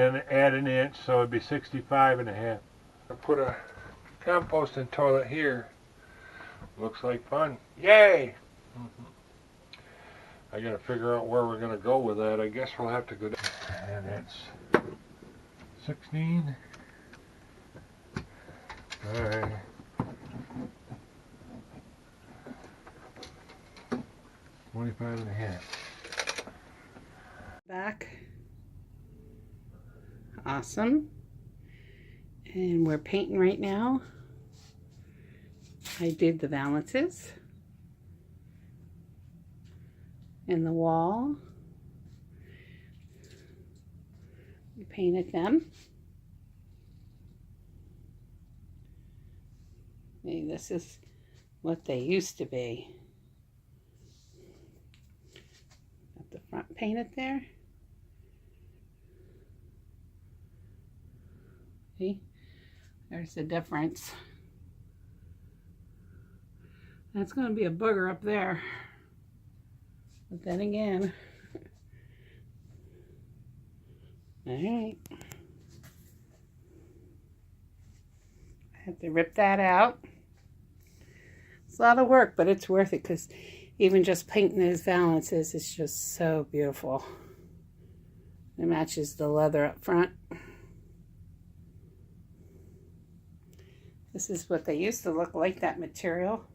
then add an inch, so it'd be 65.5. I put a composting toilet here. Looks like fun. Yay! I gotta figure out where we're gonna go with that. I guess we'll have to go down. And it's 16. Alright. 25.5. Back. Awesome. And we're painting right now. I did the valances in the wall. We painted them. Maybe this is what they used to be. Got the front painted there. See? There's the difference. That's going to be a booger up there. But then again. Alright. I have to rip that out. It's a lot of work, but it's worth it because even just painting those valances is just so beautiful. It matches the leather up front. This is what they used to look like, that material.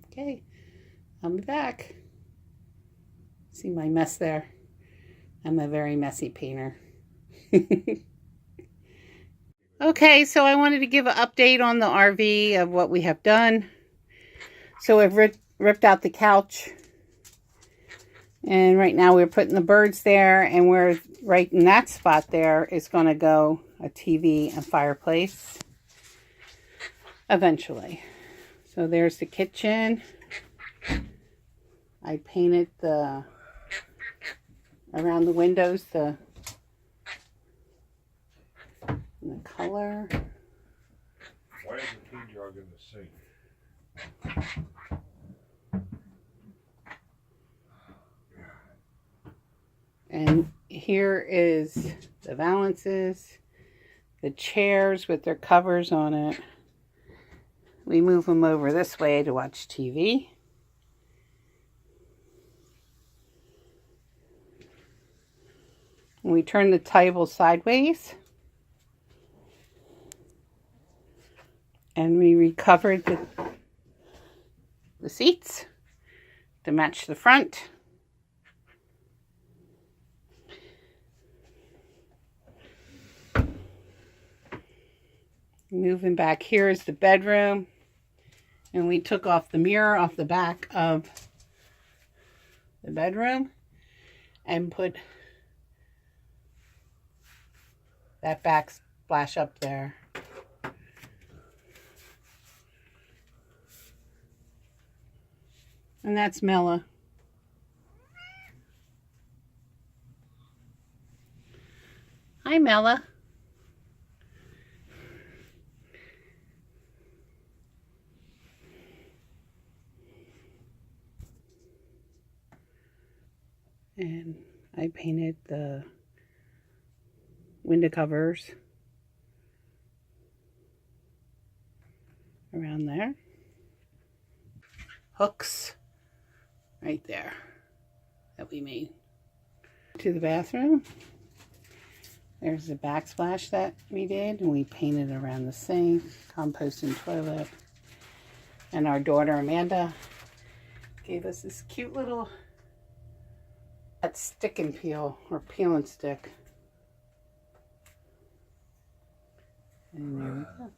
Okay, I'll be back. See my mess there? I'm a very messy painter. Okay, so I wanted to give an update on the RV of what we have done. So I've ripped out the couch. And right now we're putting the birds there, and we're right in that spot there is going to go a TV and fireplace eventually. So there's the kitchen. I painted the around the windows the color. Why is the tea jug in the sink? And here is the valances, the chairs with their covers on it. We move them over this way to watch TV. And we turn the table sideways. And we recovered the seats to match the front. Moving back, here is the bedroom, and we took off the mirror off the back of the bedroom and put that backsplash up there. And that's Mella. Hi, Mella. And I painted the window covers around there. Hooks right there that we made. To the bathroom. There's the backsplash that we did, and we painted around the sink, compost and toilet. And our daughter Amanda gave us this cute little stick and peel, or peel and stick. And there we go.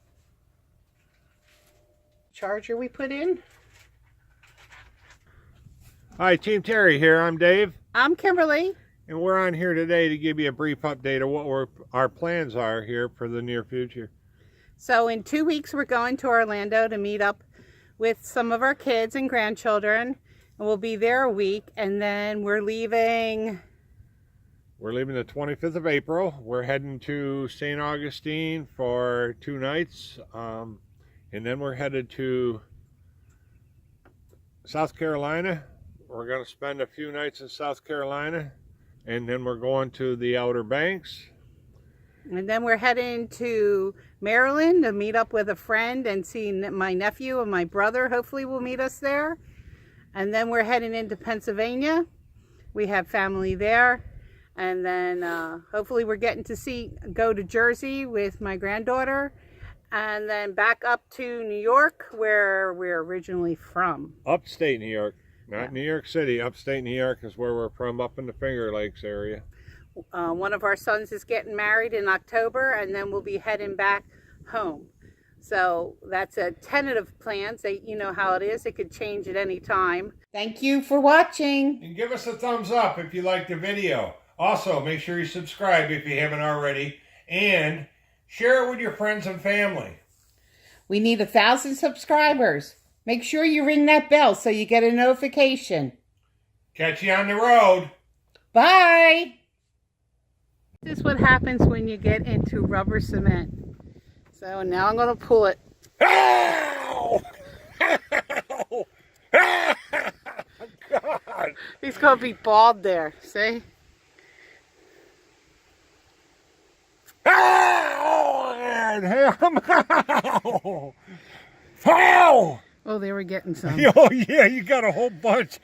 Charger we put in. Hi, Team Terry here. I'm Dave. I'm Kimberly. And we're on here today to give you a brief update of what our plans are here for the near future. So in 2 weeks we're going to Orlando to meet up with some of our kids and grandchildren. And we'll be there a week, and then we're leaving. We're leaving the 25th of April. We're heading to St. Augustine for 2 nights. And then we're headed to South Carolina. we're going to spend a few nights in South Carolina, and then we're going to the Outer Banks. And then we're heading to Maryland to meet up with a friend and see my nephew and my brother. Hopefully will meet us there. And then we're heading into Pennsylvania. We have family there. And then hopefully we're getting to go to Jersey with my granddaughter. And then back up to New York, where we're originally from. Upstate New York, not New York City. Upstate New York is where we're from, up in the Finger Lakes area. One of our sons is getting married in October, and then we'll be heading back home. So that's a tentative plan. So you know how it is. It could change at any time. Thank you for watching. And give us a thumbs up if you liked the video. Also, make sure you subscribe if you haven't already. And share it with your friends and family. We need 1,000 subscribers. Make sure you ring that bell so you get a notification. Catch you on the road. Bye. This is what happens when you get into rubber cement. So now I'm going to pull it. Ow! Ow! God! He's going to be bald there. See? Ow! Ow! Oh, they were getting some. Oh, yeah, you got a whole bunch.